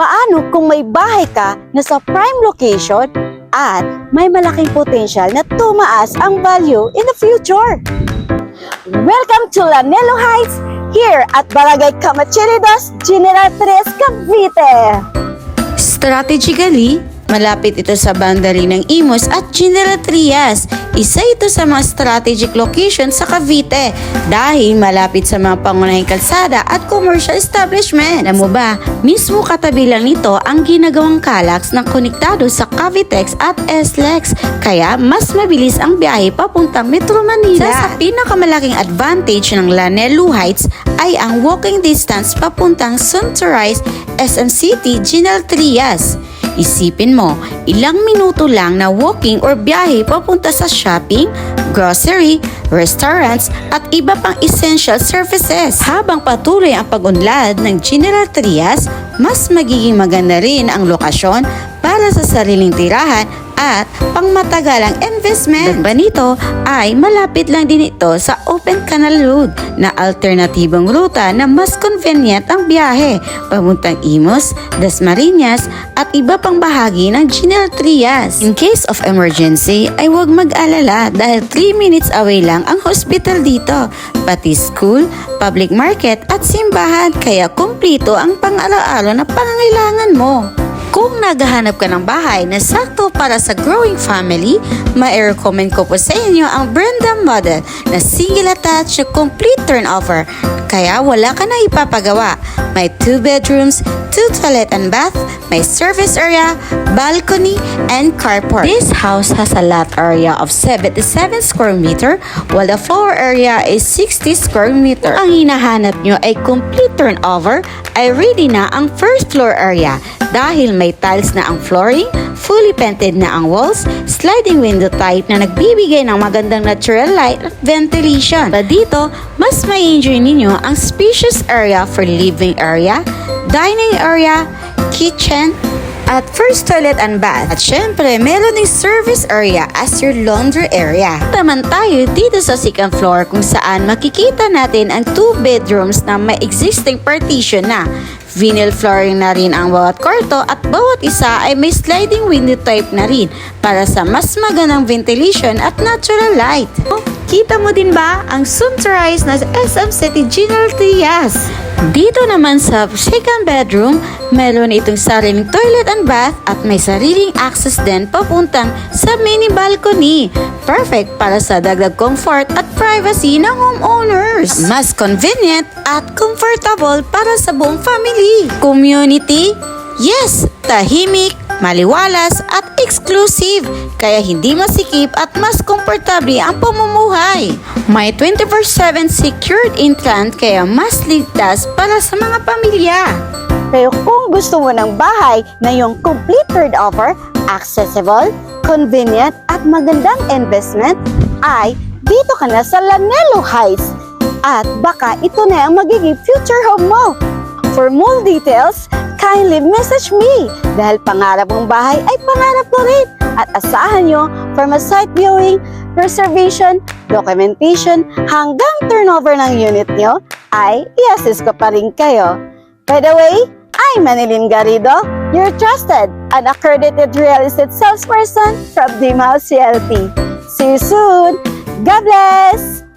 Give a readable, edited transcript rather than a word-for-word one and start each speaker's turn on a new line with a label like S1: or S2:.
S1: Paano kung may bahay ka na sa prime location at may malaking potential na tumaas ang value in the future? Welcome to Lanelo Heights here at Barangay Camachilidos, General Tres, Cavite.
S2: Strategically, malapit ito sa boundary ng Imus at General Trias. Isa ito sa mga strategic location sa Cavite dahil malapit sa mga pangunahing kalsada at commercial establishment. Alam mo ba, mismo katabi lang nito ang ginagawang Calax na konektado sa Cavitex at SLEX, kaya mas mabilis ang biyahe papuntang Metro Manila. Sa pinakamalaking advantage ng Lanelo Heights ay ang walking distance papuntang Sunrise, SM City, General Trias. Isipin mo, ilang minuto lang na walking or biyahe papunta sa shopping, grocery, restaurants at iba pang essential services. Habang patuloy ang pag-unlad ng General Trias, mas magiging maganda rin ang lokasyon para sa sariling tirahan at pangmatagalang investment. Dagba nito ay malapit lang din ito sa Open Canal Road na alternatibong ruta na mas convenient ang biyahe papuntang Imus, Dasmariñas at iba pang bahagi ng General Trias. In case of emergency ay huwag mag-alala dahil 3 minutes away lang ang hospital dito, pati school, public market at simbahan, kaya kumpleto ang pang-araw-araw na pangangailangan mo. Kung naghahanap ka ng bahay na sakto para sa growing family, mai-recommend ko po sa inyo ang Brenda model na single attached na complete turnover. Kaya wala ka na ipapagawa. May 2 bedrooms, 2 toilet and bath, may service area, balcony, and carport. This house has a lot area of 77 square meter while the floor area is 60 square meter. Ang hinahanap nyo ay complete turnover ay ready na ang first floor area dahil may tiles na ang flooring, fully painted na ang walls, sliding window type na nagbibigay ng magandang natural light at ventilation. But dito, mas may enjoy ninyo ang spacious area for living area, dining area, kitchen, at first toilet and bath. At syempre, meron ding service area as your laundry area. Taman tayo dito sa second floor kung saan makikita natin ang 2 bedrooms na may existing partition na. Vinyl flooring na rin ang bawat kwarto at bawat isa ay may sliding window type na rin para sa mas magandang ventilation at natural light. Kita mo din ba ang Sunrise na SM City General Trias? Dito naman sa second bedroom, meron itong sariling toilet and bath at may sariling access din papuntang sa mini balcony. Perfect para sa dagdag comfort at privacy ng homeowners. Mas convenient at comfortable para sa buong family. Community? Yes! Tahimik, maliwalas at exclusive, kaya hindi masikip at mas komportable ang pamumuhay. May 24/7 secured entrance kaya mas ligtas para sa mga pamilya.
S1: Pero kung gusto mo ng bahay na yung complete turnover, accessible, convenient at magandang investment, ay dito ka na sa Lanelo Heights. At baka ito na ang magiging future home mo. For more details, kindly message me dahil pangarap mong bahay ay pangarap mo rin. At asahan nyo from a site viewing, reservation, documentation hanggang turnover ng unit nyo ay i-assist ko pa rin kayo. By the way, I'm Manilyn Garrido, your trusted and accredited real estate salesperson from Dimaus Realty. See you soon! God bless!